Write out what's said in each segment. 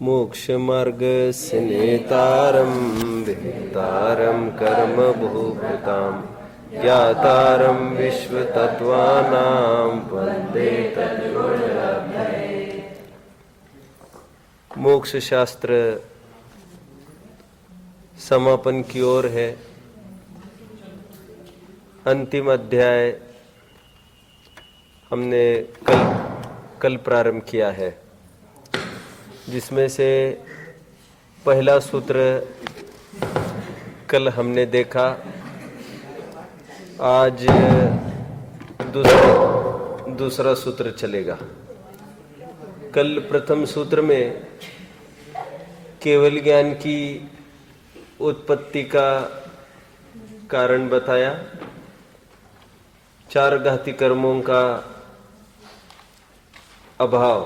मोक्ष मार्गस्य नेतारं विहितारं कर्म भूभृतां ज्ञातारं विश्वतत्त्वानां वन्दे तद्गुरुरभये। मोक्ष शास्त्र समापन की ओर है। अंतिम अध्याय हमने कल प्रारंभ किया है, जिसमें से पहला सूत्र कल हमने देखा। आज दूसरा सूत्र चलेगा। कल प्रथम सूत्र में केवल ज्ञान की उत्पत्ति का कारण बताया, चार घाती कर्मों का अभाव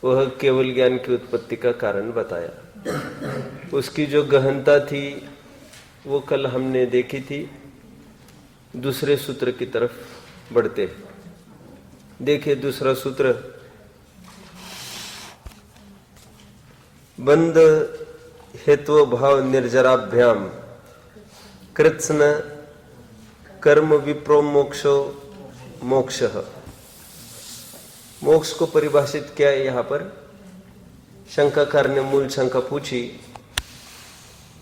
वह केवल ज्ञान की उत्पत्ति का कारण बताया। उसकी जो गहनता थी वो कल हमने देखी थी। दूसरे सूत्र की तरफ बढ़ते देखिए। दूसरा सूत्र, बंध हेतु भाव निर्जराभ्याम कृत्स्न कर्म विप्रो मोक्षो मोक्षः। मोक्ष को परिभाषित किया है यहाँ पर। शंकाकार ने मूल शंका पूछी,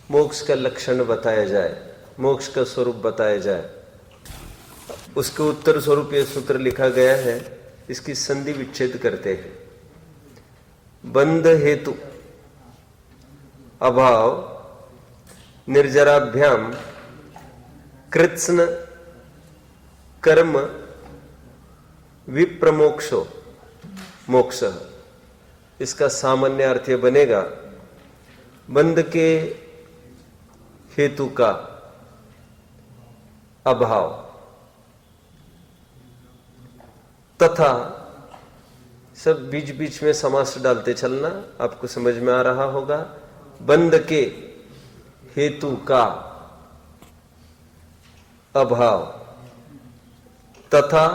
मोक्ष का लक्षण बताया जाए, मोक्ष का स्वरूप बताया जाए। उसके उत्तर स्वरूप यह सूत्र लिखा गया है। इसकी संधि विच्छेद करते हैं। बंध हेतु अभाव निर्जराभ्याम कृत्स्न कर्म विप्रमोक्षो मोक्ष। इसका सामान्य अर्थ यह बनेगा, बंध के हेतु का अभाव तथा, सब बीच बीच में समास डालते चलना, आपको समझ में आ रहा होगा। बंध के हेतु का अभाव तथा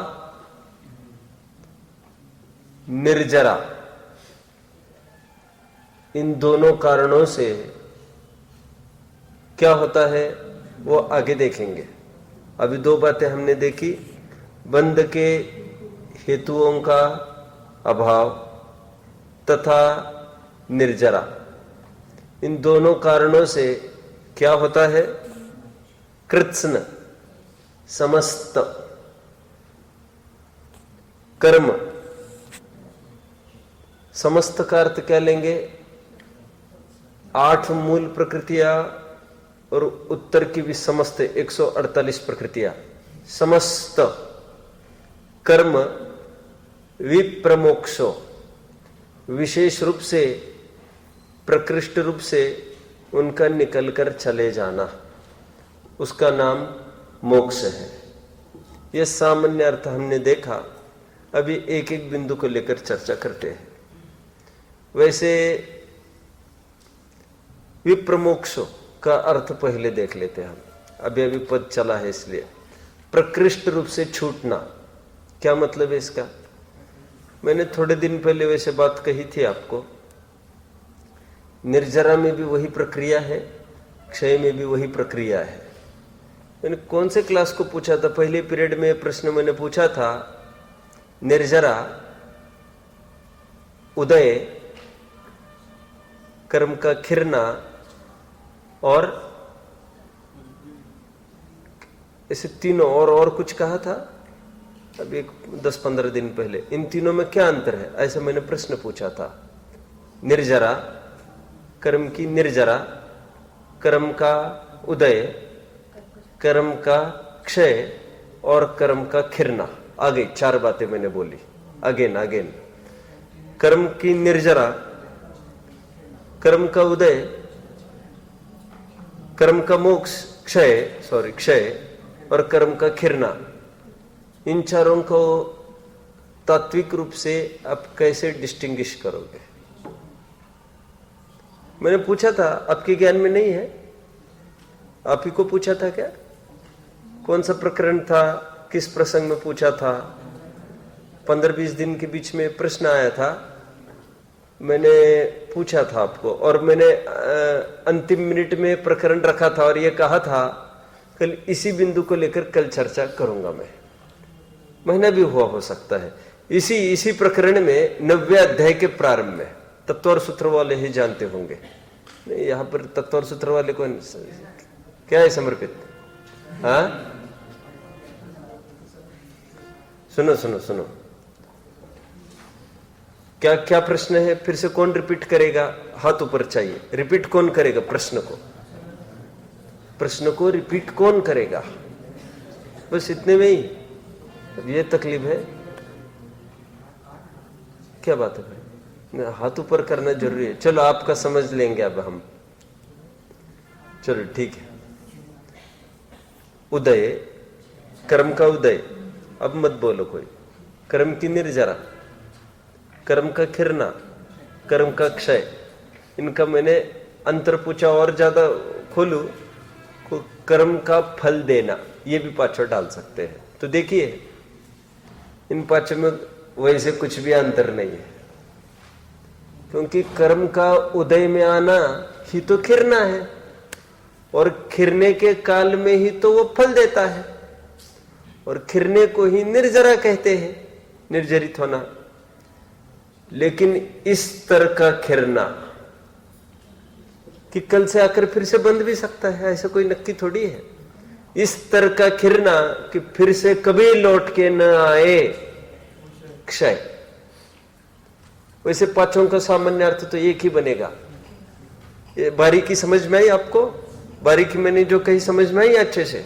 निर्जरा, इन दोनों कारणों से क्या होता है वो आगे देखेंगे। अभी दो बातें हमने देखी, बंध के हेतुओं का अभाव तथा निर्जरा। इन दोनों कारणों से क्या होता है? कृत्स्न समस्त कर्म। समस्त का अर्थ क्या लेंगे? 8 मूल प्रकृतियां और उत्तर की भी समस्त 148 प्रकृतियां। समस्त कर्म विप्रमोक्षो, विशेष रूप से प्रकृष्ट रूप से उनका निकलकर चले जाना, उसका नाम मोक्ष है। यह सामान्य अर्थ हमने देखा। अभी एक एक बिंदु को लेकर चर्चा करते हैं। वैसे विप्रमोक्षो का अर्थ पहले देख लेते हैं हम। अभी पद चला है इसलिए। प्रकृष्ट रूप से छूटना, क्या मतलब है इसका? मैंने थोड़े दिन पहले वैसे बात कही थी आपको। निर्जरा में भी वही प्रक्रिया है, क्षय में भी वही प्रक्रिया है। मैंने कौन से क्लास को पूछा था? पहले पीरियड में प्रश्न मैंने पूछा था, निर्जरा उदय, कर्म का खिरना और ऐसे तीनों, और कुछ कहा था अभी एक 10-15 दिन पहले। इन तीनों में क्या अंतर है, ऐसा मैंने प्रश्न पूछा था। निर्जरा, कर्म की निर्जरा, कर्म का उदय, कर्म का क्षय और कर्म का खिरना। आगे 4 बातें मैंने बोली। अगेन कर्म की निर्जरा, कर्म का उदय, कर्म का मोक्ष, क्षय और कर्म का खिरना। इन चारों को तात्विक रूप से आप कैसे डिस्टिंग्विश करोगे? मैंने पूछा था, आपके ज्ञान में नहीं है? आप ही को पूछा था क्या? कौन सा प्रकरण था, किस प्रसंग में पूछा था? 15-20 दिन के बीच में प्रश्न आया था। मैंने पूछा था आपको, और मैंने अंतिम मिनट में प्रकरण रखा था और ये कहा था कल इसी बिंदु को लेकर कल चर्चा करूंगा मैं। महीना भी हुआ हो सकता है। इसी प्रकरण में 90वें अध्याय के प्रारंभ में, तत्व और सूत्र वाले ही जानते होंगे। नहीं, यहाँ पर तत्व और सूत्र वाले को क्या है समर्पित? हाँ, सुनो सुनो सुनो, क्या क्या प्रश्न है? फिर से कौन रिपीट करेगा? हाथ ऊपर चाहिए। रिपीट कौन करेगा प्रश्न को? प्रश्न को रिपीट कौन करेगा? बस इतने में ही अब ये तकलीफ है। क्या बात है भाई, हाथ ऊपर करना जरूरी है। चलो आपका समझ लेंगे अब हम। चलो ठीक है। उदय, कर्म का उदय, अब मत बोलो कोई। कर्म की निर्जरा, कर्म का खिरना, कर्म का क्षय, इनका मैंने अंतर पूछा और ज्यादा खोलू, कर्म का फल देना, ये भी पांचों डाल सकते हैं। तो देखिए इन पांचों में वैसे कुछ भी अंतर नहीं है, क्योंकि कर्म का उदय में आना ही तो खिरना है, और खिरने के काल में ही तो वो फल देता है, और खिरने को ही निर्जरा कहते हैं, निर्जरित होना। लेकिन इस तरह का खिरना कि कल से आकर फिर से बंद भी सकता है, ऐसा कोई नक्की थोड़ी है। इस तरह का खिरना कि फिर से कभी लौट के न आए, क्षय। वैसे पांचों का सामान्य अर्थ तो एक ही बनेगा। ये बारीकी समझ में आई आपको? बारीकी मैंने जो कही समझ में आई अच्छे से?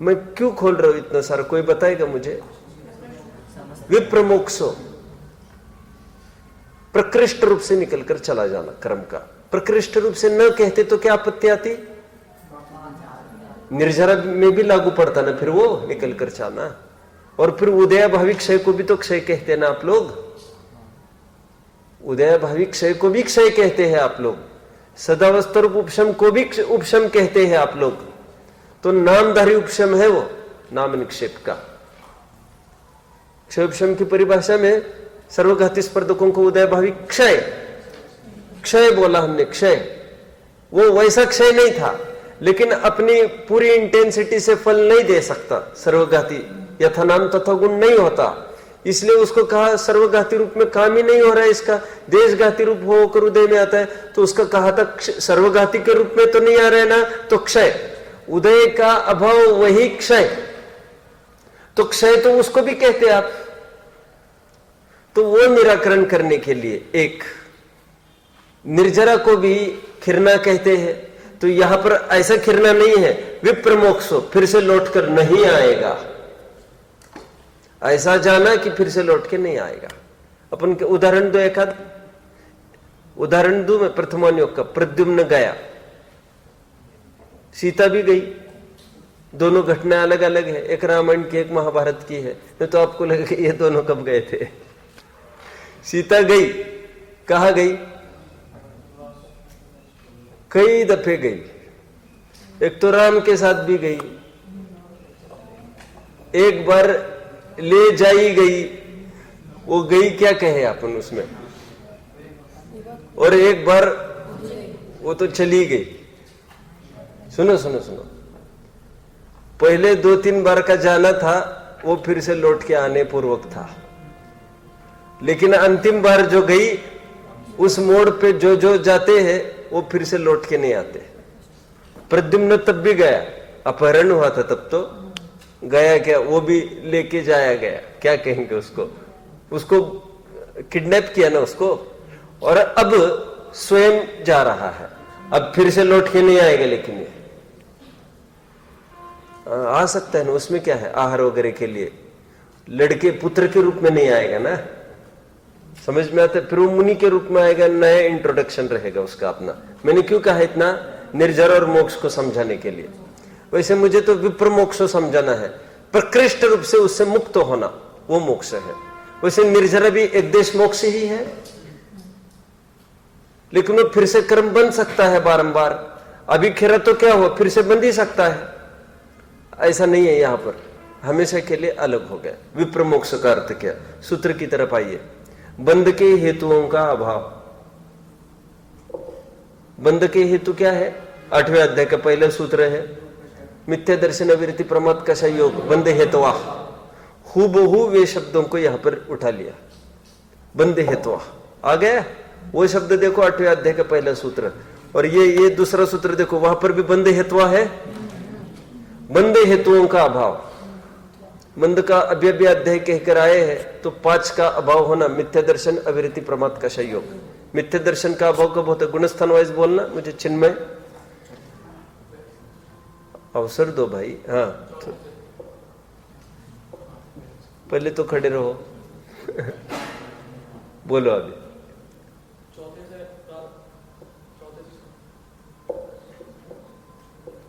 मैं क्यों खोल रहा हूं इतना सारा, कोई बताएगा मुझे? विप्रमोक्षो, प्रकृष्ट रूप से निकलकर चला जाना कर्म का। प्रकृष्ट रूप से न कहते तो क्या आपत्ति आती? निर्जरा में भी लागू पड़ता ना फिर वो निकलकर जाना। और फिर उदयाभावी क्षय को भी तो क्षय कहते हैं ना आप लोग। उदयाभावी क्षय को भी क्षय कहते हैं आप लोग। सदावस्था उपशम को भी उपशम कहते हैं आप लोग। तो नामधारी उपशम है वो, नाम निक्षेप का। क्षयोपशम की परिभाषा में सर्वघाती स्पर्धकों को उदयभावी क्षय, क्षय बोला हमने, क्षय। वो वैसा क्षय नहीं था, लेकिन अपनी पूरी इंटेंसिटी से फल नहीं दे सकता। सर्वघाती यथा नाम तथा गुण नहीं होता, इसलिए उसको कहा सर्वघाती रूप में काम ही नहीं हो रहा है इसका। देशघाती रूप होकर उदय में आता है, तो उसका कहा था सर्वघाती के रूप में तो नहीं आ रहा है ना, तो क्षय। उदय का अभाव वही क्षय, तो क्षय तो उसको भी कहते आप। तो वो निराकरण करने के लिए एक निर्जरा को भी खिरना कहते हैं। तो यहां पर ऐसा खिरना नहीं है विप्रमोक्षो, फिर से लौटकर नहीं आएगा, ऐसा जाना कि फिर से लौट के नहीं आएगा। अपन के उदाहरण दो, एक आध उदाहरण दू मैं। प्रथमान्योग का, प्रद्युम्न गया, सीता भी गई। दोनों घटनाएं अलग अलग है, एक रामायण की एक महाभारत की है। तो आपको लगेगा ये दोनों कब गए थे? सीता गई, कहा गई? कई दफे गई। एक तो राम के साथ भी गई, एक बार ले जाई गई, वो गई क्या कहे अपन उसमें, और एक बार वो तो चली गई। सुनो सुनो सुनो, पहले 2-3 बार का जाना था वो फिर से लौट के आने पूर्वक था, लेकिन अंतिम बार जो गई उस मोड़ पे जो जो जाते हैं वो फिर से लौट के नहीं आते। प्रद्युम्न तब भी गया, अपहरण हुआ था तब तो गया, क्या वो भी लेके जाया गया, क्या कहेंगे उसको, उसको किडनैप किया ना उसको, और अब स्वयं जा रहा है। अब फिर से लौट के नहीं आएगा, लेकिन ये आ सकता है ना, उसमें क्या है, आहार वगैरह के लिए लड़के पुत्र के रूप में नहीं आएगा ना, समझ में आता है। फिर वो मुनि के रूप में आएगा, नया इंट्रोडक्शन रहेगा उसका अपना। मैंने क्यों कहा इतना, निर्जरा और मोक्ष को समझाने के लिए। वैसे मुझे तो विप्र मोक्ष समझाना है, प्रकृष्ट रूप से उससे मुक्त होना, वो मोक्ष है। वैसे निर्जरा भी एक देश मोक्ष ही है, लेकिन वो फिर से कर्म बन सकता है बारंबार। अभी खिरा तो क्या हो, फिर से बन ही सकता है, ऐसा नहीं है यहां पर। हमेशा के लिए अलग हो गया। विप्र मोक्ष का अर्थ क्या? सूत्र की तरफ आइए। बंध के हेतुओं का अभाव। बंध के हेतु क्या है? 8वें अध्याय का पहला सूत्र है, मिथ्या दर्शन अविरति प्रमाद का संयोग बंध हेतुआ। हूबहू वे शब्दों को यहां पर उठा लिया। बंध हेतुआ आ गया, वो शब्द देखो 8वें अध्याय का पहला सूत्र। और ये दूसरा सूत्र देखो, वहां पर भी बंध हेतुआ है। बंध हेतुओं का अभाव, बंध का अव्यय अध्याय कहकर आए हैं, तो 5 का अभाव होना, मिथ्या दर्शन अविरति प्रमाद का संयोग। मिथ्या दर्शन का अभाव कब होता है? गुणस्थान वाइज बोलना मुझे। चिन्मय अवसर दो भाई। हाँ तो पहले तो खड़े रहो। बोलो अभी।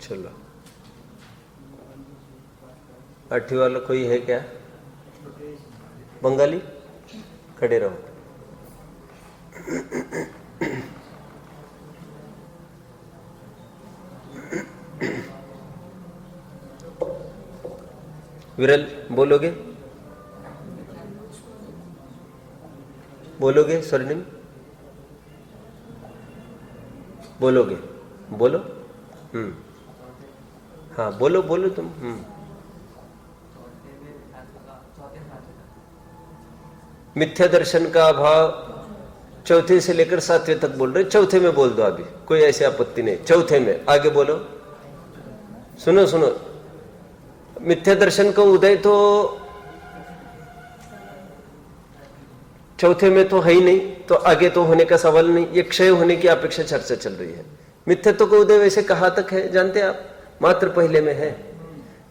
चलो 8वीं वाला कोई है क्या? बंगाली? खड़े रहो। विरल बोलोगे? बोलोगे? स्वर्णिम बोलोगे? बोलो। हाँ बोलो बोलो तुम। मिथ्या दर्शन का अभाव 4थे से लेकर 7वें तक बोल रहे। 4थे में बोल दो अभी, कोई ऐसी आपत्ति नहीं। 4थे में आगे बोलो। सुनो सुनो, मिथ्या दर्शन का उदय तो 4थे में तो है ही नहीं, तो आगे तो होने का सवाल नहीं। ये क्षय होने की अपेक्षा चर्चा चल रही है। मिथ्यत्व का उदय वैसे कहाँ तक है जानते हैं आप? मात्र पहले में है।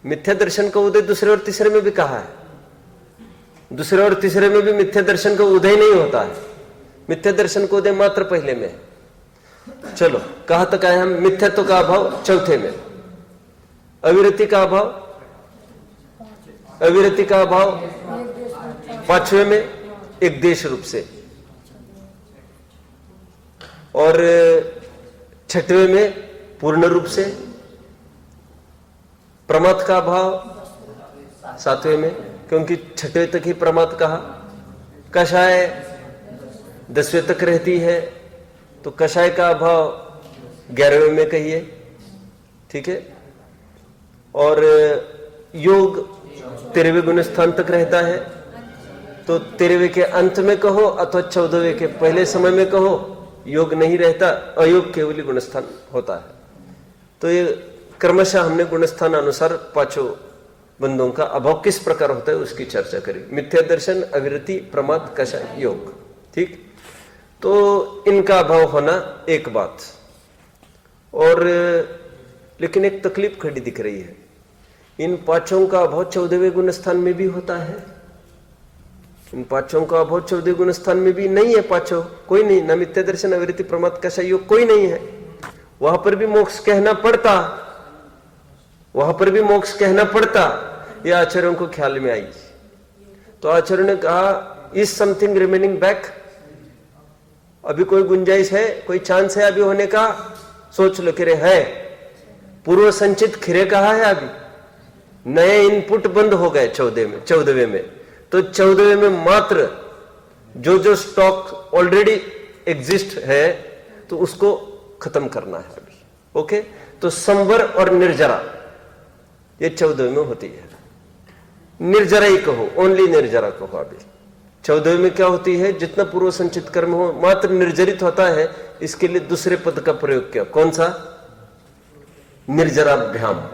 मिथ्या दर्शन का उदय दूसरे और तीसरे में भी कहा है। दूसरे और तीसरे में भी मिथ्या दर्शन का उदय नहीं होता है। मिथ्या दर्शन का उदय मात्र पहले में है। चलो कहाँ तक आए हम? मिथ्यत्व का अभाव 4थे में, अविरति का अभाव, अविरति का अभाव 5वें में एक देश रूप से, और 6वें में पूर्ण रूप से, प्रमाद का अभाव 7वें में, क्योंकि 6वें तक ही प्रमाद कहा। कषाय 10वें तक रहती है, तो कषाय का अभाव 11वें में कहिए, ठीक है। और योग 13वें गुण स्थान तक रहता है, तो 13वें के अंत में कहो अथवा 14वें के पहले समय में कहो, योग नहीं रहता, अयोग केवल गुणस्थान होता है। तो ये क्रमशः हमने गुणस्थान अनुसार 5 बंधों का अभाव किस प्रकार होता है उसकी चर्चा करी। मिथ्या दर्शन, अविरति, प्रमाद, कषाय, योग, ठीक। तो इनका अभाव होना एक बात, और लेकिन एक तकलीफ खड़ी दिख रही है। इन 5 का अभाव 14वें गुणस्थान में भी होता है। इन 5 का अभाव 14वें गुणस्थान में भी नहीं है। 5 कोई नहीं, न मिथ्या दर्शन, अविरति, प्रमाद, कषाय, योग कोई नहीं है। वहां पर भी मोक्ष कहना पड़ता, वहां पर भी मोक्ष कहना पड़ता। यह आचार्यों को ख्याल में आई, तो आचार्यों ने कहा इज समथिंग रिमेनिंग बैक? अभी कोई गुंजाइश है, कोई चांस है अभी होने का? सोच लो कि रे है। पूर्व संचित खिरे कहा है, अभी नए इनपुट बंद हो गए 14वें में। तो 14वें में मात्र जो स्टॉक ऑलरेडी एग्जिस्ट है तो उसको खत्म करना है अभी। ओके, तो संवर और निर्जरा ये 14वें में होती है। निर्जरा ही कहो, ओनली निर्जरा कहो। अभी 14वें में क्या होती है? जितना पूर्व संचित कर्म हो मात्र निर्जरित होता है। इसके लिए दूसरे पद का प्रयोग किया। कौन सा? निर्जराभ्याम।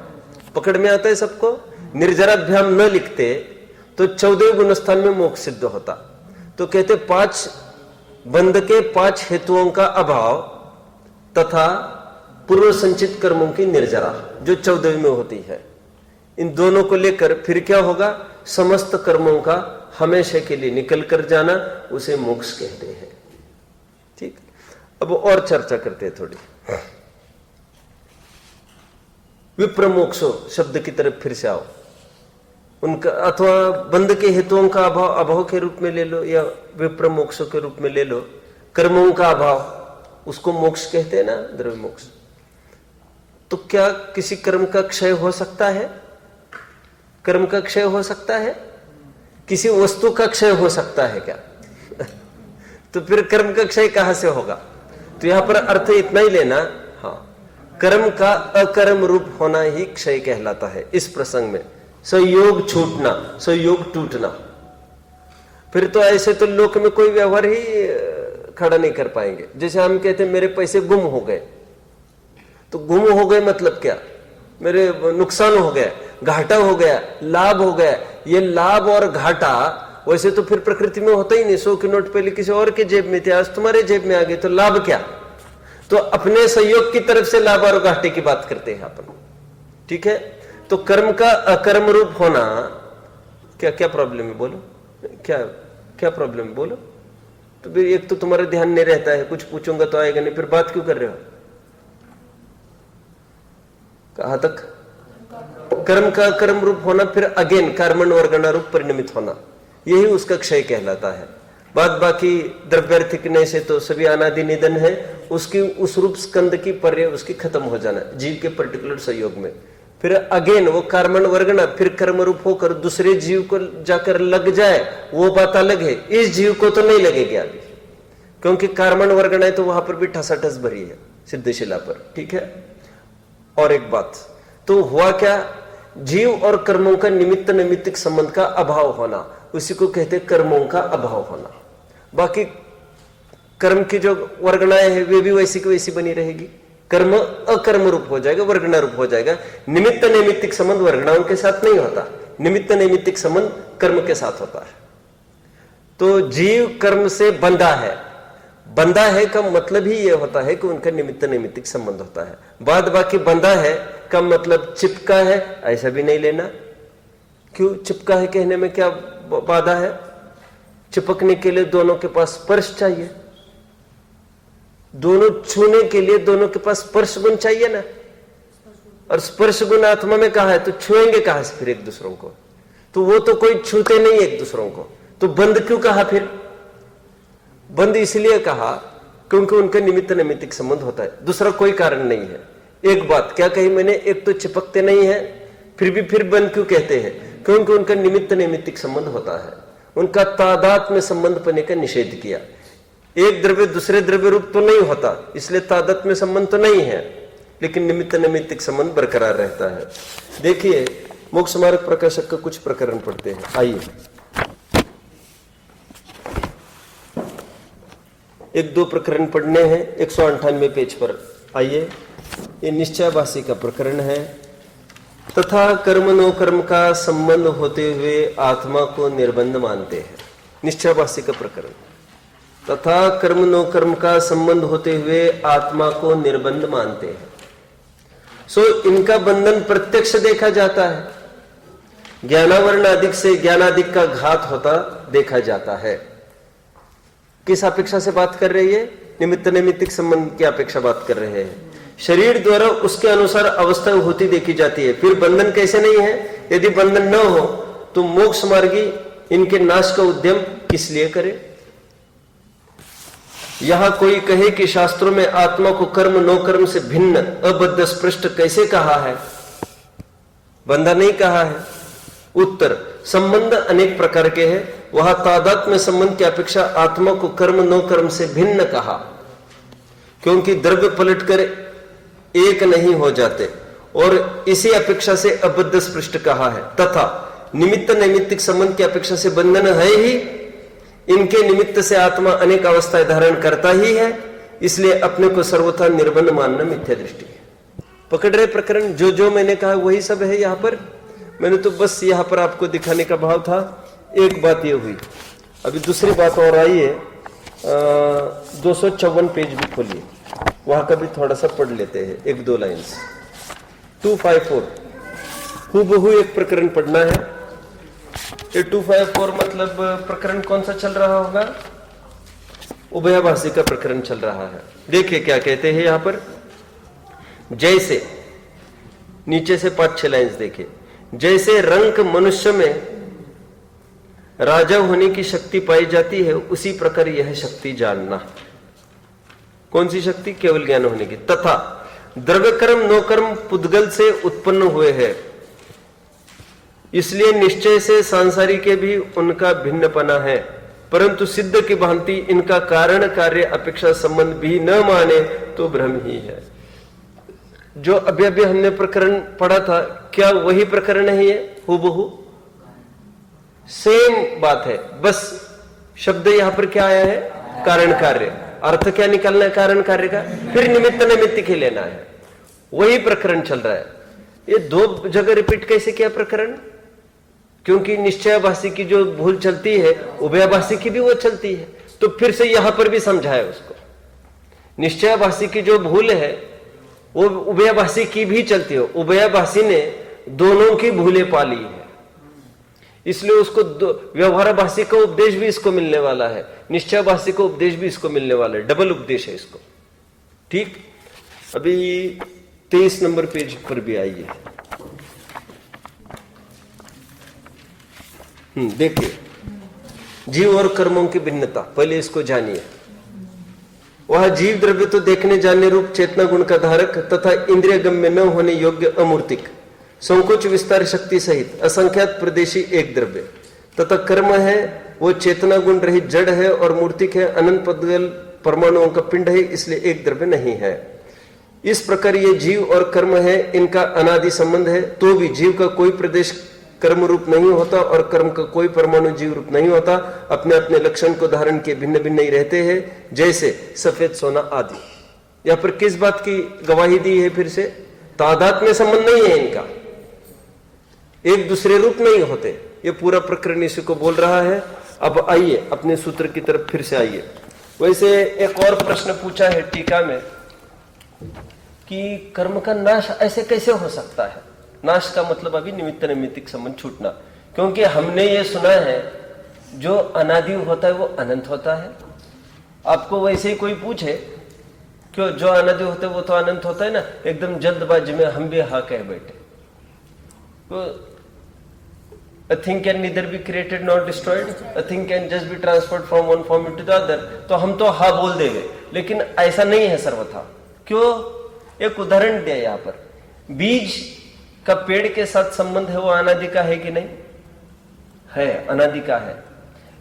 पकड़ में आता है सबको? निर्जराभ्याम न लिखते तो 14वें गुणस्थान में मोक्ष सिद्ध होता। तो कहते 5 बंध के 5 हेतुओं का अभाव तथा पूर्व संचित कर्मों की निर्जरा जो 14वें में होती है, इन दोनों को लेकर फिर क्या होगा? समस्त कर्मों का हमेशा के लिए निकल कर जाना, उसे मोक्ष कहते हैं। ठीक, अब और चर्चा करते हैं थोड़ी। विप्रमोक्षो शब्द की तरफ फिर से आओ। उनका अथवा बंध के हेतुओं का अभाव के रूप में ले लो, या विप्रमोक्षों के रूप में ले लो। कर्मों का अभाव उसको मोक्ष कहते हैं ना, द्रव्य मोक्ष। तो क्या किसी कर्म का क्षय हो सकता है? कर्म का क्षय हो सकता है? किसी वस्तु का क्षय हो सकता है क्या? तो फिर कर्म का क्षय कहां से होगा? तो यहां पर अर्थ इतना ही लेना, हाँ, कर्म का अकर्म रूप होना ही क्षय कहलाता है इस प्रसंग में। संयोग छूटना, संयोग टूटना। फिर तो ऐसे तो लोक में कोई व्यवहार ही खड़ा नहीं कर पाएंगे। जैसे हम कहते हैं मेरे पैसे गुम हो गए, तो गुम हो गए मतलब क्या? मेरे नुकसान हो गया, घाटा हो गया, लाभ हो गया। ये लाभ और घाटा वैसे तो फिर प्रकृति में होता ही नहीं। 100 के नोट पहले किसी और के जेब में थे, आज तुम्हारे जेब में आ गए, तो लाभ क्या? तो अपने सहयोग की तरफ से लाभ और घाटे की बात करते हैं अपन, ठीक है। तो कर्म का अकर्म रूप होना, क्या क्या प्रॉब्लम है बोलो? क्या क्या प्रॉब्लम है बोलो? तो फिर एक तो तुम्हारा ध्यान नहीं रहता है, कुछ पूछूंगा तो आएगा नहीं, फिर बात क्यों कर रहे हो? कहां तक? कर्म का कर्म रूप होना, फिर अगेन कर्मण वर्गणा रूप परिणमित होना, यही उसका क्षय कहलाता है। बात बाकी द्रव्यार्थिकने से तो सभी अनादि निधन है, उसकी उस रूप स्कंद की पर्य उसकी खत्म हो जाना जीव के पर्टिकुलर सहयोग में। फिर अगेन वो कर्मण वर्गणा फिर कर्म रूप होकर दूसरे जीव को जाकर लग जाए, वो बात अलग है। इस जीव को तो नहीं लगेगी अभी, क्योंकि कर्मण वर्गणा है तो वहां पर भी ठसाठस भरी है सिद्धशिला पर, ठीक है। और एक बात तो हुआ क्या, जीव और कर्मों का निमित्त नैमित्तिक संबंध का अभाव होना, उसी को कहते कर्मों का अभाव होना। बाकी कर्म की जो वर्गणाएं है वे भी वैसी की वैसी बनी रहेगी। कर्म अकर्म रूप हो जाएगा, वर्गणा रूप हो जाएगा। निमित्त नैमित्तिक संबंध वर्गणाओं के साथ नहीं होता, निमित्त नैमित्तिक संबंध कर्म के साथ होता है। तो जीव कर्म से बंधा है, बंधा है का मतलब ही यह होता है कि उनका निमित्त नैमित्तिक संबंध होता है। बाद बाकी बंधा है का मतलब चिपका है, ऐसा भी नहीं लेना। क्यों चिपका है कहने में क्या बाधा है? चिपकने के लिए दोनों के पास स्पर्श चाहिए, दोनों छूने के लिए दोनों के पास स्पर्श गुण चाहिए ना। और स्पर्श गुण आत्मा में कहा है, तो छुएंगे कहां से फिर एक दूसरों को? तो वो तो कोई छूते नहीं एक दूसरों को, तो बंद क्यों कहा फिर? बंद इसलिए कहा क्योंकि उनका निमित्त नैमित्तिक संबंध होता है, दूसरा कोई कारण नहीं है। एक बात क्या कही मैंने, एक तो चिपकते नहीं है, फिर भी फिर बंद क्यों कहते हैं? क्योंकि उनका निमित्त नैमित्तिक संबंध होता है, उनका तादात्म्य में संबंध पने का निषेध किया। एक द्रव्य दूसरे द्रव्य रूप तो नहीं होता, इसलिए तादात्म्य में संबंध तो नहीं है, लेकिन निमित्त नैमित्तिक संबंध बरकरार रहता है। देखिए मोक्ष मार्ग प्रकाशक का कुछ प्रकरण पढ़ते हैं, आइए। एक दो प्रकरण पढ़ने हैं 198 पेज पर, आइए। ये निश्चयवासी का प्रकरण है। तथा कर्म नो कर्म का संबंध होते हुए आत्मा को निर्बंध मानते हैं। निश्चयवासी का प्रकरण, तथा कर्म नो कर्म का संबंध होते हुए आत्मा को निर्बंध मानते हैं। सो इनका बंधन प्रत्यक्ष देखा जाता है, ज्ञानावरण अधिक से ज्ञानाधिक का घात होता देखा जाता है। किस अपेक्षा से बात कर रही है? निमित्त नैमित्तिक संबंध की अपेक्षा बात कर रहे हैं। शरीर द्वारा उसके अनुसार अवस्था होती देखी जाती है, फिर बंधन कैसे नहीं है? यदि बंधन न हो तो मोक्ष मार्गी इनके नाश का उद्यम किस लिए करे? यहां कोई कहे कि शास्त्रों में आत्मा को कर्म नो कर्म से भिन्न अबद्ध स्पृष्ट कैसे कहा है? बंधा नहीं कहा है। उत्तर, संबंध अनेक प्रकार के हैं, वहां तादात्म्य संबंध की अपेक्षा आत्मा को कर्म नो कर्म से भिन्न कहा, क्योंकि द्रव्य पलटकर एक नहीं हो जाते, और इसी अपेक्षा से अबद्ध स्पृष्ट कहा है। तथा निमित्त नैमित्तिक संबंध की अपेक्षा से बंधन है ही, इनके निमित्त से आत्मा अनेक अवस्थाएं धारण करता ही है, इसलिए अपने को सर्वथा निर्बंध मानना मिथ्या दृष्टि है। पकड़ रहे प्रकरण? जो जो मैंने कहा वही सब है यहां पर। मैंने तो बस यहां पर आपको दिखाने का भाव था। एक बात ये हुई, अभी दूसरी बात और आई है। 254 पेज भी खोलिए, वहां का भी थोड़ा सा पढ़ लेते हैं, एक दो लाइन्स। 254 हूबहू एक प्रकरण पढ़ना है। ये 254 मतलब प्रकरण कौन सा चल रहा होगा? उभयभाषी का प्रकरण चल रहा है। देखिए क्या कहते हैं यहां पर। जैसे, नीचे से 5-6 लाइन्स देखिए। जैसे रंक मनुष्य में राजा होने की शक्ति पाई जाती है, उसी प्रकार यह शक्ति जानना। कौन सी शक्ति? केवल ज्ञान होने की। तथा द्रव्य कर्म नो कर्म पुद्गल से उत्पन्न हुए हैं। इसलिए निश्चय से सांसारिक भी उनका भिन्नपना है, परंतु सिद्ध की भांति इनका कारण कार्य अपेक्षा संबंध भी न माने तो भ्रम ही है। जो अभी अभी हमने प्रकरण पढ़ा था, क्या वही प्रकरण नहीं है? हूबहू सेम बात है, बस शब्द यहां पर क्या आया है? कारण कार्य। अर्थ क्या निकालना है कारण कार्य का? फिर निमित्त निमित्त के लेना है। वही प्रकरण चल रहा है। ये दो जगह रिपीट कैसे किया प्रकरण? क्योंकि निश्चयाभासी की जो भूल चलती है, उभयाभासी की भी वो चलती है, तो फिर से यहां पर भी समझाया उसको। निश्चयाभासी की जो भूल है वो उभयाभासी की भी चलती है। उभयाभासी ने दोनों की भूलें पाली है, इसलिए उसको व्यवहाराभासी का उपदेश भी इसको मिलने वाला है, निश्चयाभासी का उपदेश भी इसको मिलने वाला है। डबल उपदेश है इसको। ठीक, अभी 23 नंबर पेज पर भी आइए। देखिए, जीव और कर्मों की भिन्नता, पहले इसको जानिए। वह जीव द्रव्य तो देखने जानने रूप चेतना गुण का धारक तथा इंद्रिय गम्य न होने योग्य अमूर्तिक, संकोच विस्तार शक्ति सहित असंख्यात प्रदेशी एक द्रव्य तथा कर्म है, वो चेतना गुण रहित जड़ है और मूर्तिक है, अनंत पदगल परमाणुओं का पिंड है, इसलिए एक द्रव्य नहीं है। इस प्रकार ये जीव और कर्म है, इनका अनादि संबंध है, तो भी जीव का कोई प्रदेश कर्म रूप नहीं होता और कर्म का कोई परमाणु जीव रूप नहीं होता। अपने अपने लक्षण को धारण के भिन्न भिन्न ही रहते हैं, जैसे सफेद सोना आदि। यहां पर किस बात की गवाही दी है? फिर से तादात्म्य संबंध नहीं है इनका, एक दूसरे रूप नहीं होते। ये पूरा प्रकरण इसी को बोल रहा है। अब आइए अपने सूत्र की तरफ फिर से आइए। वैसे एक और प्रश्न पूछा है टीका में कि कर्म का नाश ऐसे कैसे हो सकता है? नाश का मतलब अभी निमित्त नैमित्तिक संबंध छूटना, क्योंकि हमने ये सुना है जो अनादि होता है वो अनंत होता है। आपको वैसे ही कोई पूछे क्यों जो अनादि होता है वो तो अनंत होता है ना, एकदम जल्दबाजी में हम भी हाँ कह बैठे। तो a thing can neither be created nor destroyed, a thing can just be transferred from one form into the other, तो हम तो हाँ बोल देंगे, लेकिन ऐसा नहीं है सर्वथा। क्यों? एक उदाहरण दिया यहाँ पर, बीज का पेड़ के साथ संबंध है, वो अनादि का है कि नहीं है? अनादि का है,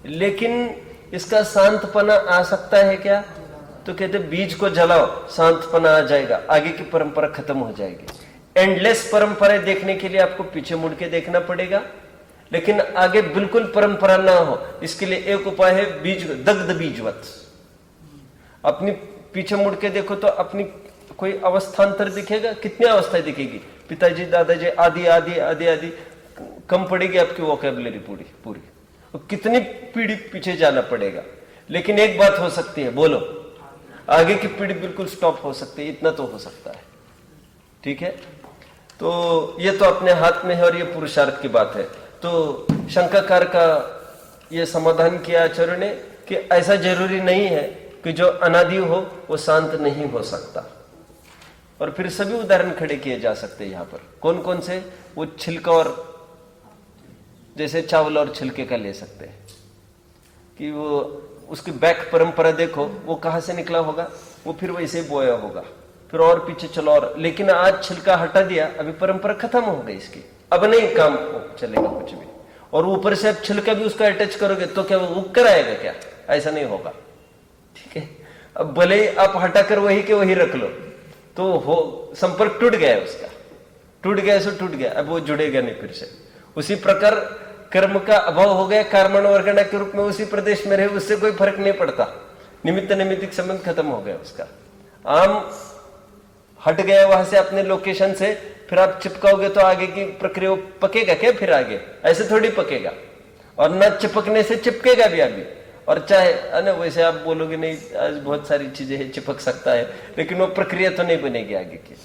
लेकिन इसका शांतपना आ सकता है क्या? तो कहते बीज को जलाओ, शांतपना आ जाएगा, आगे की परंपरा खत्म हो जाएगी। एंडलेस परंपरा देखने के लिए आपको पीछे मुड़ के देखना पड़ेगा, लेकिन आगे बिल्कुल परंपरा ना हो, इसके लिए एक उपाय है, बीज दग्ध बीजवत। अपनी पीछे मुड़ के देखो तो अपनी कोई अवस्थांतर दिखेगा? कितनी अवस्था दिखेगी? पिताजी, दादाजी, आदि आदि आदि आदि, कम पड़ेगी आपकी वोकैबुलरी पूरी पूरी। तो कितनी पीढ़ी पीछे जाना पड़ेगा। लेकिन एक बात हो सकती है, बोलो, आगे की पीढ़ी बिल्कुल स्टॉप हो सकती है, इतना तो हो सकता है। ठीक है, तो ये तो अपने हाथ में है और ये पुरुषार्थ की बात है। तो शंकाकार का ये समाधान किया आचार्य ने कि ऐसा जरूरी नहीं है कि जो अनादि हो वो शांत नहीं हो सकता। और फिर सभी उदाहरण खड़े किए जा सकते हैं यहाँ पर। कौन कौन से? वो छिलका और जैसे चावल और छिलके का ले सकते हैं कि वो उसकी बैक परंपरा देखो, वो कहाँ से निकला होगा, वो फिर वैसे बोया होगा, फिर और पीछे चलो और, लेकिन आज छिलका हटा दिया, अभी परंपरा खत्म हो गई इसकी, अब नहीं काम चलेगा कुछ भी। और ऊपर से आप छिलका भी उसका अटैच करोगे तो क्या वो उग कर आएगा क्या? ऐसा नहीं होगा। ठीक है, अब भले ही आप हटाकर वही के वही रख लो तो हो, संपर्क टूट गया है उसका, टूट गया सो टूट गया, अब वो जुड़ेगा नहीं फिर से। उसी प्रकार कर्म का अभाव हो गया, कर्मण वर्गणा के रूप में उसी प्रदेश में रहे, उससे कोई फर्क नहीं पड़ता, निमित्त नैमित्तिक संबंध खत्म हो गया उसका। आम हट गया वहां से अपने लोकेशन से, फिर आप चिपकाओगे तो आगे की प्रक्रिया पकेगा क्या? फिर आगे ऐसे थोड़ी पकेगा, और न चिपकने से चिपकेगा भी अभी। और चाहे ना वैसे आप बोलोगे नहीं आज बहुत सारी चीजें है, चिपक सकता है, लेकिन वो प्रक्रिया तो नहीं बनेगी आगे की।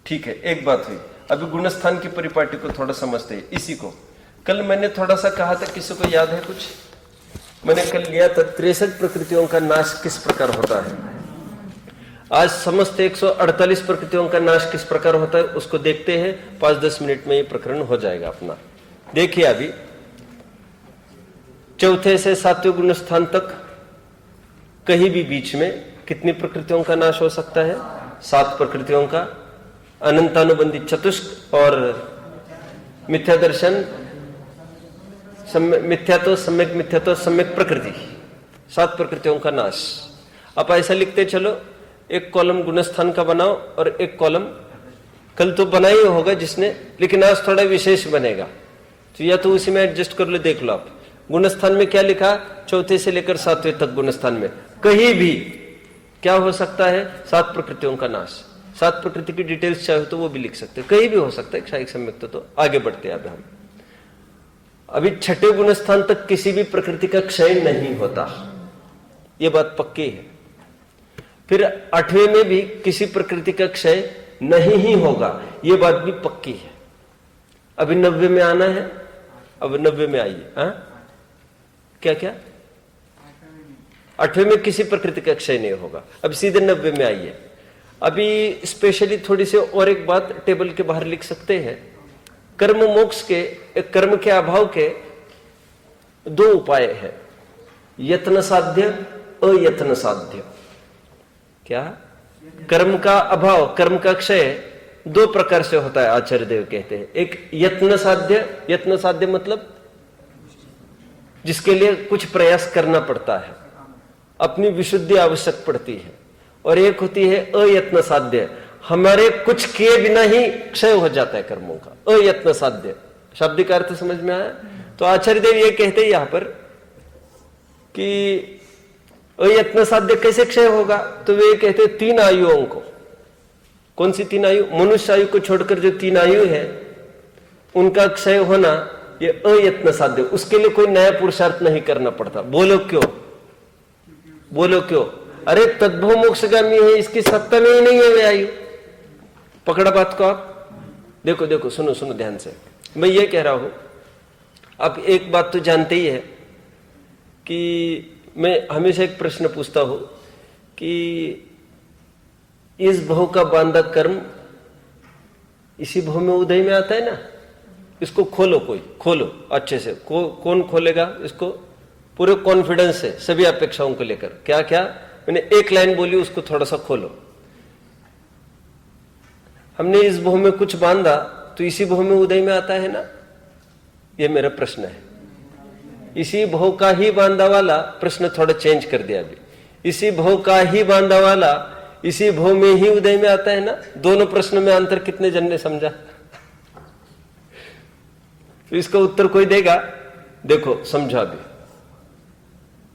ठीक है, एक बात हुई। अभी गुणस्थान की परिपाटी को थोड़ा समझते हैं। इसी को कल मैंने थोड़ा सा कहा था, किसी को याद है कुछ? मैंने कल लिया था 63 प्रकृतियों का नाश किस प्रकार होता है। आज समस्त 148 प्रकृतियों का नाश किस प्रकार होता है उसको देखते हैं। 5-10 मिनट में ये प्रकरण हो जाएगा अपना। देखिए, अभी चौथे से 7वें गुण स्थान तक कहीं भी बीच में कितनी प्रकृतियों का नाश हो सकता है? 7 प्रकृतियों का। अनंतानुबंधी चतुष्क और मिथ्या दर्शन मिथ्यात्व, सम्यक मिथ्यात्व, सम्यक प्रकृति, 7 प्रकृतियों का नाश। आप ऐसा लिखते चलो, एक कॉलम गुणस्थान का बनाओ और एक कॉलम, कल तो बना ही होगा जिसने, लेकिन आज थोड़ा विशेष बनेगा, तो या तो उसी में एडजस्ट कर लो, देख लो आप। गुणस्थान में क्या लिखा, चौथे से लेकर 7वें तक गुणस्थान में कहीं भी क्या हो सकता है, 7 प्रकृतियों का नाश। 7 प्रकृति की डिटेल्स चाहे तो वो भी लिख सकते, कहीं भी हो सकता है क्षयिक सम्यक्त। तो आगे बढ़ते हैं अब हम। अभी 6ठे गुणस्थान तक किसी भी प्रकृति का क्षय नहीं होता, ये बात पक्की है। फिर 8वें में भी किसी प्रकृति का क्षय नहीं ही होगा, ये बात भी पक्की है। अभी 90 में आना है, अब 90 में आइए। क्या क्या 8वें में किसी प्रकृति का क्षय नहीं होगा, अब सीधे 90 में आइए। अभी स्पेशली थोड़ी सी और एक बात टेबल के बाहर लिख सकते हैं। कर्म मोक्ष के, कर्म के अभाव के 2 उपाय है, यत्न साध्य, अयत्न साध्य। क्या कर्म का अभाव, कर्म का क्षय 2 प्रकार से होता है, आचार्य देव कहते हैं। एक यत्न साध्य, यत्न साध्य मतलब जिसके लिए कुछ प्रयास करना पड़ता है, अपनी विशुद्धि आवश्यक पड़ती है। और एक होती है अयत्न साध्य, हमारे कुछ किए बिना ही क्षय हो जाता है कर्मों का, अयत्न साध्य। शाब्दिक अर्थ समझ में आया? तो आचार्य देव ये कहते हैं यहां पर कि अयत्न साध्य कैसे क्षय होगा, तो वे कहते हैं 3 आयुओं को। कौन सी 3 आयु? मनुष्य आयु को छोड़कर जो 3 आयु है उनका क्षय होना ये अयत्न साध्य। उसके लिए कोई नया पुरुषार्थ नहीं करना पड़ता। बोलो क्यों? बोलो क्यों? अरे तद्भव मोक्षगामी है, इसकी सत्ता में ही नहीं है वे आयु। पकड़ा बात को आप? देखो देखो, सुनो सुनो ध्यान से। मैं ये कह रहा हूं, आप एक बात तो जानते ही है कि मैं हमेशा एक प्रश्न पूछता हूं कि इस भव का बांधा कर्म इसी भव में उदय में आता है ना। इसको खोलो, कोई खोलो अच्छे से। कौन खोलेगा इसको? पूरे कॉन्फिडेंस से, सभी अपेक्षाओं को लेकर। क्या क्या मैंने एक लाइन बोली, उसको थोड़ा सा खोलो। हमने इस भव में कुछ बांधा तो इसी भव में उदय में आता है ना, ये मेरा प्रश्न है। इसी भव का ही बांधा वाला, प्रश्न थोड़ा चेंज कर दिया अभी, इसी भव का ही बांधा वाला इसी भव में ही उदय में आता है ना। दोनों प्रश्नों में अंतर कितने जन ने समझा? तो इसका उत्तर कोई देगा? देखो समझा भी,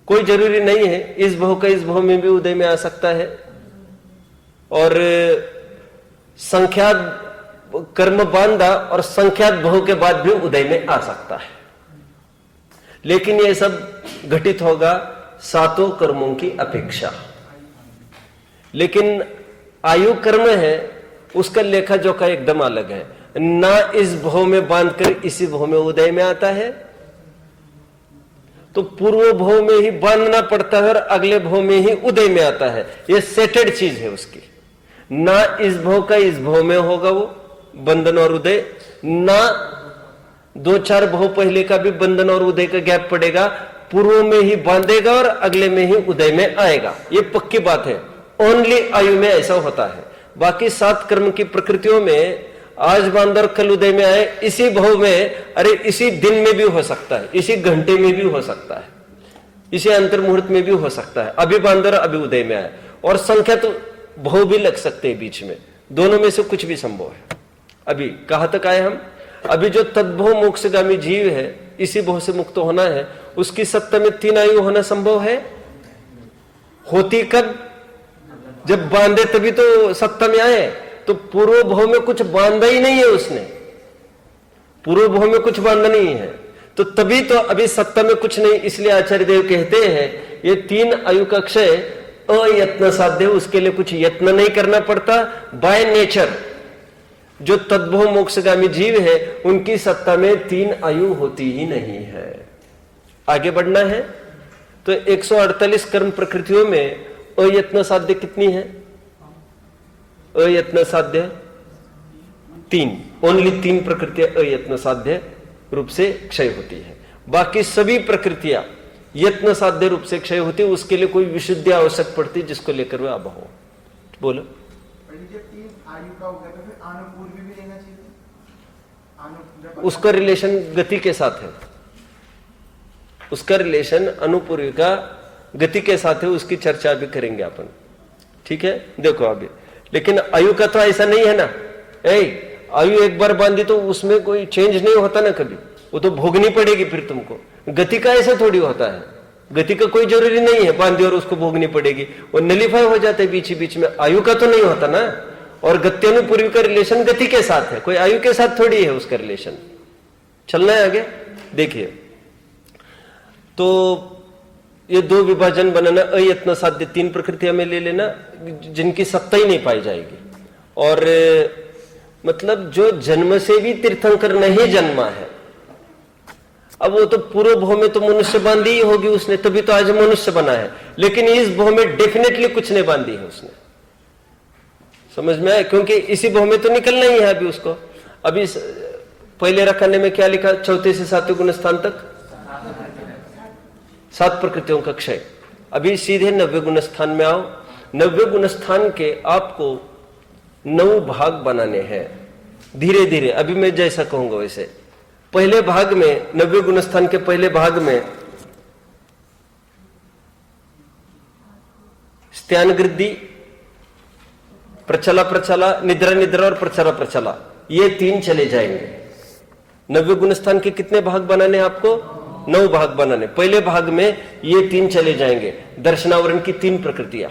कोई जरूरी नहीं है इस भव का इस भव में भी उदय में आ सकता है, और संख्यात कर्म बांधा और संख्यात भव के बाद भी उदय में आ सकता है। लेकिन यह सब घटित होगा 7 कर्मों की अपेक्षा। लेकिन आयु कर्म है उसका लेखा जोखा एकदम अलग है ना। इस भव में बांधकर इसी भव में उदय में आता है, तो पूर्व भव में ही बांधना पड़ता है और अगले भव में ही उदय में आता है। यह सेटेड चीज है उसकी। ना इस भव का इस भव में होगा वो बंधन और उदय, ना 2-4 भव पहले का भी बंधन और उदय का गैप पड़ेगा। पूर्व में ही बांधेगा और अगले में ही उदय में आएगा। ये पक्की बात है। ओनली आयु में ऐसा होता है। बाकी 7 कर्म की प्रकृतियों में आज बांध और कल उदय में आए, इसी भव में, अरे इसी दिन में भी हो सकता है, इसी घंटे में भी हो सकता है, इसी अंतर मुहूर्त में भी हो सकता है। अभी बांध और अभी उदय में आए, और संख्या तो भव भी लग सकते हैं बीच में। दोनों में से कुछ भी संभव है। अभी कहां तक आए हम? अभी जो तद्भव मोक्षगामी जीव है, इसी भव से मुक्त होना है, उसकी सत्ता में 3 आयु होना संभव है। होती कब? जब बांधे तभी तो सत्ता में आए। तो पूर्व भव में कुछ बांधा ही नहीं है उसने, पूर्व भव में कुछ बांधा नहीं है, तो तभी तो अभी सत्ता में कुछ नहीं। इसलिए आचार्य देव कहते हैं ये 3 आयु का क्षय अयत्न साध्य, उसके लिए कुछ यत्न नहीं करना पड़ता। बाय नेचर जो तद्भव मोक्षगामी जीव है उनकी सत्ता में 3 आयु होती ही नहीं है। आगे बढ़ना है तो 148 कर्म प्रकृतियों में अयत्न साध्य कितनी है? अयत्न साध्य 3, ओनली 3 प्रकृतियां अयत्न साध्य रूप से क्षय होती है। बाकी सभी प्रकृतियां यत्न साध्य रूप से क्षय होती है। उसके लिए कोई विशुद्धि आवश्यक पड़ती है जिसको लेकर वह अब हो। बोलो। उसका रिलेशन गति के साथ है। उसका रिलेशन अनुपूर्वी का गति के साथ है, उसकी चर्चा भी करेंगे अपन। ठीक है, देखो अभी। लेकिन आयु का तो ऐसा नहीं है ना, आयु एक बार बांधी तो उसमें कोई चेंज नहीं होता ना कभी, वो तो भोगनी पड़ेगी फिर तुमको। गति का ऐसा थोड़ी होता है, गति का कोई जरूरी नहीं है बांधी और उसको भोगनी पड़ेगी, वो नलीफाई हो जाते हैं बीच बीच में। आयु का तो नहीं होता ना। और गत्यानुपूर्वी का रिलेशन गति के साथ है, कोई आयु के साथ थोड़ी है उसका रिलेशन। चलना है आगे, देखिए। तो ये दो विभाजन बनाना, अयत्न साध्य, तीन प्रकृतियां में ले लेना जिनकी सत्ता ही नहीं पाई जाएगी। और मतलब जो जन्म से भी तीर्थंकर नहीं जन्मा है, अब वो तो पूर्व भव में तो मनुष्य बांधी ही होगी उसने, तभी तो आज मनुष्य बना है। लेकिन इस भव में डेफिनेटली कुछ नहीं बांधी है उसने, समझ में आया? क्योंकि इसी भव में तो निकलना ही है अभी उसको। अभी पहले रखने में क्या लिखा, चौथे से सातवें गुण स्थान तक 7 प्रकृतियों का क्षय। अभी सीधे 90 गुण स्थान में आओ। 90 गुण स्थान के आपको 9 भाग बनाने हैं धीरे धीरे। अभी मैं जैसा कहूंगा वैसे। पहले भाग में 90 गुण स्थान के पहले भाग में स्त्यान गृद्धि, प्रचला प्रचला, निद्रा निद्रा और प्रचला प्रचला, ये 3 चले जाएंगे। 90 गुण स्थान के कितने भाग बनाने आपको? 9 भाग बनाने। पहले भाग में ये 3 चले जाएंगे, दर्शनावरण की 3 प्रकृतियां।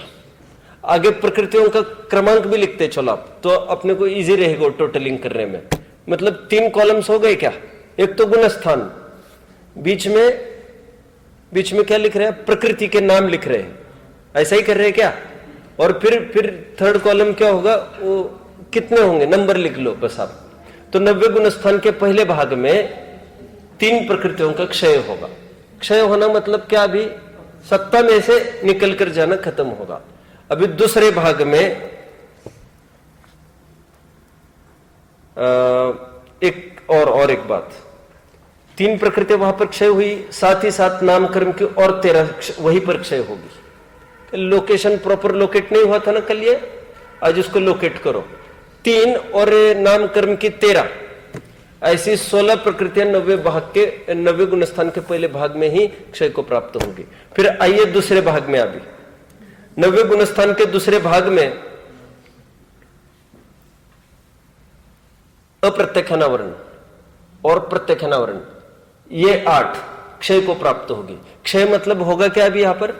आगे प्रकृतियों का क्रमांक भी लिखते चलो आप, तो अपने को इजी रहेगा टोटलिंग करने में। मतलब 3 कॉलम्स हो गए क्या? एक तो गुण स्थान, बीच में क्या लिख रहे हैं? प्रकृति के नाम लिख रहे हैं, ऐसा ही कर रहे हैं क्या? और फिर थर्ड कॉलम क्या होगा? वो कितने होंगे नंबर लिख लो बस आप। तो 90 गुण स्थान के पहले भाग में 3 प्रकृतियों का क्षय होगा। क्षय होना मतलब क्या? अभी सत्ता में से निकल कर जाना खत्म होगा। अभी दूसरे भाग में एक बात, 3 प्रकृति वहां पर क्षय हुई, साथ ही साथ नाम कर्म की और 13 वहीं पर क्षय होगी। लोकेशन प्रॉपर लोकेट नहीं हुआ था ना कल, ये आज उसको लोकेट करो। 3 और नाम कर्म की 13, ऐसी 16 प्रकृतियां 90 गुण स्थान के पहले भाग में ही क्षय को प्राप्त होगी। फिर आइए दूसरे भाग में। अभी 90 गुण स्थान के दूसरे भाग में अप्रत्यक्षानावरण और प्रत्यक्षानावरण, ये 8 क्षय को प्राप्त होगी। क्षय मतलब होगा क्या? अभी यहां पर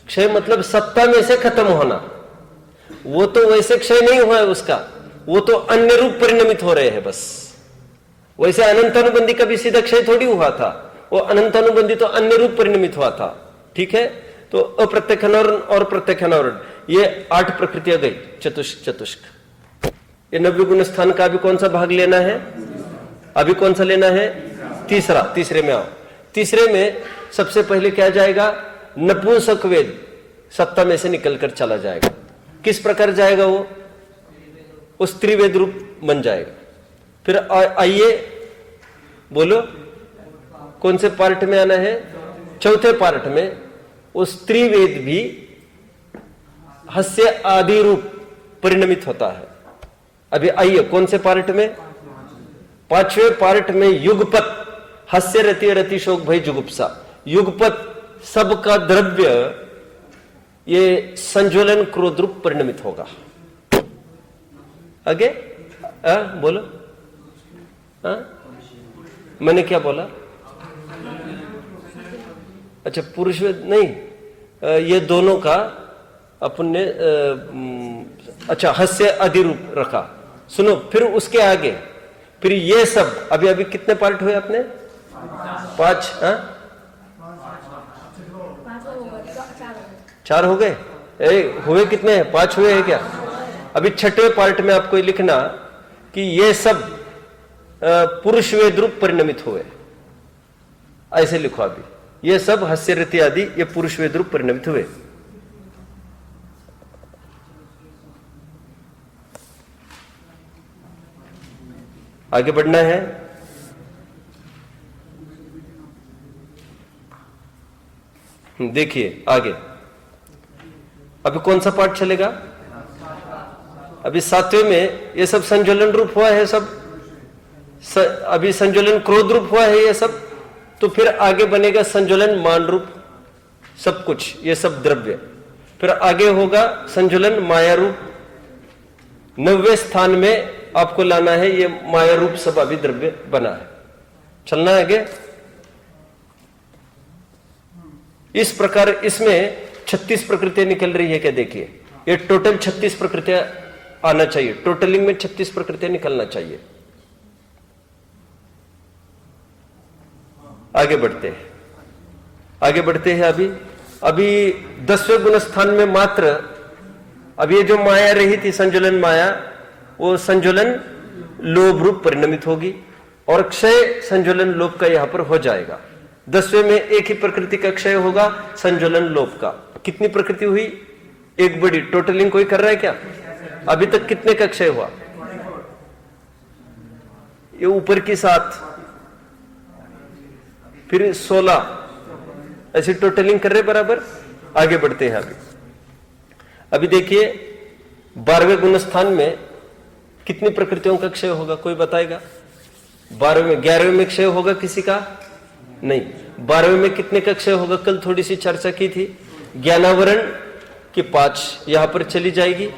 क्षय मतलब सत्ता में से खत्म होना। वो तो वैसे क्षय नहीं हुआ है उसका, वो तो अन्य रूप परिणमित हो रहे हैं बस। वैसे अनंतानुबंधी का भी सीधा क्षय थोड़ी हुआ था, वो अनंतानुबंधी तो अन्य रूप परिणमित हुआ था। ठीक है, तो अप्रत्यक्षानावरण और प्रत्यक्षानावरण, ये 8 प्रकृतियां गई चतुष्क। ये 90 गुण स्थान का अभी कौन सा भाग लेना है? अभी कौन सा लेना है? तीसरा। तीसरे में आओ। तीसरे में सबसे पहले क्या जाएगा? नपुंसक वेद सत्ता में से निकलकर चला जाएगा। किस प्रकार जाएगा? वो स्त्री वेद रूप बन जाएगा। फिर आइए बोलो कौन से पार्ट में आना है? चौथे पार्ट में वो स्त्री वेद भी हस्य आदि रूप परिणमित होता है। अभी आइए कौन से पार्ट में? 5वें पार्ट में युगपत, हस्य रति रति शोक भय जुगुप्सा, युगपत सबका द्रव्य ये संज्वलन क्रोध रूप परिणमित होगा। आगे बोलो। मैंने क्या बोला? अच्छा, पुरुष नहीं, ये दोनों का अपन ने अच्छा हस्य आदि रूप रखा। सुनो, फिर उसके आगे फिर ये सब अभी कितने पार्ट हुए अपने? 5। 4 हो गए? हुए कितने हैं? 5 हुए हैं क्या? अभी 6वें पार्ट में आपको लिखना कि ये सब पुरुष वेद रूप परिणमित हुए, ऐसे लिखो। अभी ये सब हस्य रति आदि ये पुरुष वेद रूप परिणमित हुए। आगे बढ़ना है। देखिए आगे अभी कौन सा पाठ चलेगा? अभी 7वें में ये सब संज्वलन रूप हुआ है सब। अभी संज्वलन क्रोध रूप हुआ है ये सब। तो फिर आगे बनेगा संजुलन, मान रूप, सब कुछ, ये सब द्रव्य। फिर आगे होगा संजुलन माया रूप। 90वें स्थान में आपको लाना है ये माया रूप सब अभी द्रव्य बना है। चलना है आगे। इस प्रकार इसमें 36 प्रकृतियां निकल रही है क्या? देखिए, ये टोटल 36 प्रकृतियां आना चाहिए। टोटलिंग में 36 प्रकृतियां निकलना चाहिए। आगे बढ़ते हैं, आगे बढ़ते हैं। अभी 10वें गुण स्थान में मात्र अब ये जो माया रही थी संजुलन माया, वो संजुलन लोभ रूप परिणमित होगी और क्षय संजुलन लोभ का यहां पर हो जाएगा। 10वें में एक ही प्रकृति का क्षय होगा, संजुलन लोभ का। कितनी प्रकृति हुई? एक बड़ी। टोटलिंग कोई कर रहा है क्या? अभी तक कितने का क्षय हुआ? ये ऊपर की 7, फिर 16, ऐसी टोटलिंग कर रहे बराबर। आगे बढ़ते हैं। अभी देखिए 12वें गुण स्थान में कितनी प्रकृतियों का क्षय होगा? कोई बताएगा? 12वें में, 11वें में क्षय होगा किसी का? नहीं। 12वें में कितने का क्षय होगा? कल थोड़ी सी चर्चा की थी। ज्ञानावरण की 5 यहां पर चली जाएगी,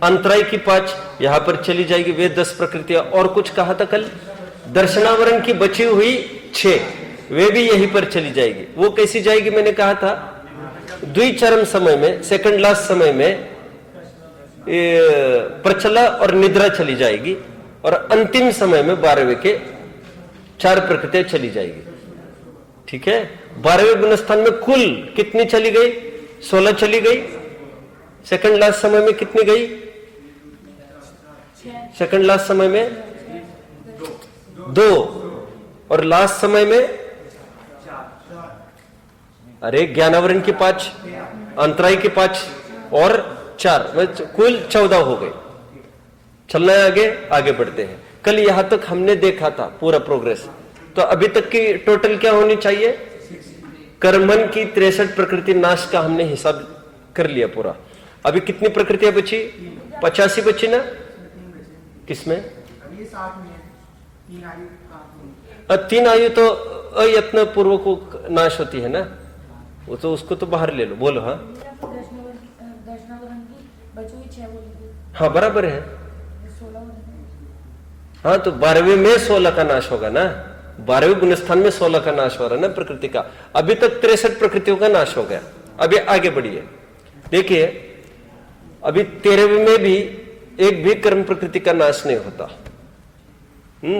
अंतराय की 5 यहां पर चली जाएगी, वे 10 प्रकृतियां। और कुछ कहा था कल? दर्शनावरण की बची हुई 6, वे भी यहीं पर चली जाएगी। वो कैसी जाएगी? मैंने कहा था द्विचरम समय में, सेकंड लास्ट समय में प्रचला और निद्रा चली जाएगी, और अंतिम समय में 12वें के 4 प्रकृतियां चली जाएगी। ठीक है। 12वें गुण स्थान में कुल कितनी चली गई? 16 चली गई। सेकंड लास्ट समय में कितनी गई? सेकंड लास्ट समय में 2, और लास्ट समय में अरे ज्ञानावरण की 5, अंतराय की 5 और 4, कुल 14 हो गए। चलना है आगे। आगे बढ़ते हैं। कल यहां तक हमने देखा था पूरा प्रोग्रेस। तो अभी तक की टोटल क्या होनी चाहिए? कर्मन की 63 प्रकृति नाश का हमने हिसाब कर लिया पूरा। अभी कितनी प्रकृतियां बची? 85 बची ना? किसमें? 3 आयु तो अयत्न पूर्वक नाश होती है ना, वो तो उसको तो बाहर ले लो। बोलो। हाँ हाँ बराबर है। हाँ तो 12वें में 16 का नाश होगा ना। 12वें गुण स्थान में 16 का नाश हो रहा है ना प्रकृति का। अभी तक 63 प्रकृतियों का नाश हो गया। अभी आगे बढ़िए। देखिए अभी 13वें में भी एक भी कर्म प्रकृति का नाश नहीं होता।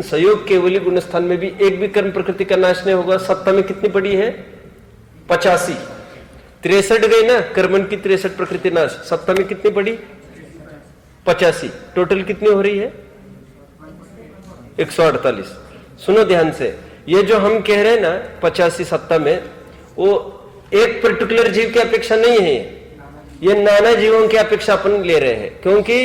संयोग केवली गुण स्थान में भी एक भी कर्म प्रकृति का नाश नहीं होगा। सत्ता में कितनी पड़ी है? 85। 63 गई ना, कर्मन की 63 प्रकृति नाश। सत्ता में कितनी पड़ी? 85। टोटल कितनी हो रही है? 148। सुनो ध्यान से, ये जो हम कह रहे हैं ना 85 सत्ता में, वो एक पर्टिकुलर जीव की अपेक्षा नहीं है, ये नाना जीवों की अपेक्षा अपन ले रहे हैं। क्योंकि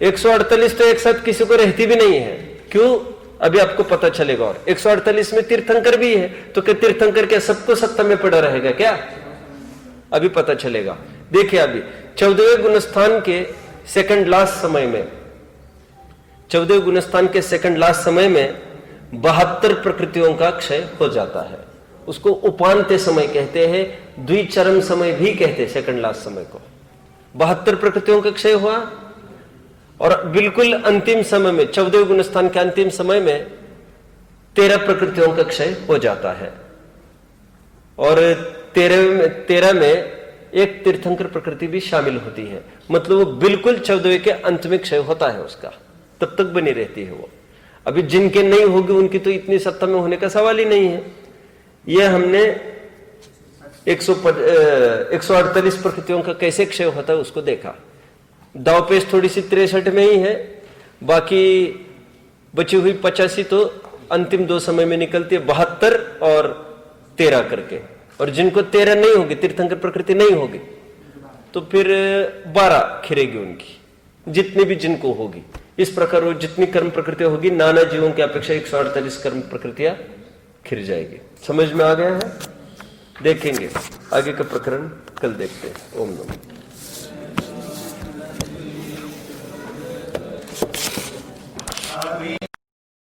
148 तो एक साथ किसी को रहती भी नहीं है। क्यों? अभी आपको पता चलेगा। और 148 में तीर्थंकर भी है, तो क्या तीर्थंकर क्या सबको सत्ता में पड़ा रहेगा क्या? अभी पता चलेगा। देखिए अभी 14वें गुणस्थान के सेकंड लास्ट समय में, 14वें गुणस्थान के सेकंड लास्ट समय में 72 प्रकृतियों का क्षय हो जाता है। उसको उपांत्य समय कहते हैं, द्विचरम समय भी कहते हैं सेकंड लास्ट समय को। 72 प्रकृतियों का क्षय हुआ, और बिल्कुल अंतिम समय में 14वें गुणस्थान के अंतिम समय में 13 प्रकृतियों का क्षय हो जाता है। और 13 में एक तीर्थंकर प्रकृति भी शामिल होती है। मतलब वो बिल्कुल 14वें के अंत में क्षय होता है उसका, तब तक बनी रहती है वो। अभी जिनके नहीं होगी उनकी तो इतनी सत्ता में होने का सवाल ही नहीं है। ये हमने 148 प्रकृतियों का कैसे क्षय होता है उसको देखा। दावपेच थोड़ी सी 63 में ही है, बाकी बची हुई 85 तो अंतिम 2 समय में निकलती है, 72 और 13 करके। और जिनको 13 नहीं होगी, तीर्थंकर प्रकृति नहीं होगी, तो फिर 12 खिरेगी उनकी, जितने भी जिनको होगी। इस प्रकार वो जितनी कर्म प्रकृतियां होगी, नाना जीवों की अपेक्षा 148 कर्म प्रकृतियां खिर जाएगी। समझ में आ गया है? देखेंगे आगे का प्रकरण कल देखते हैं। ओम नमः।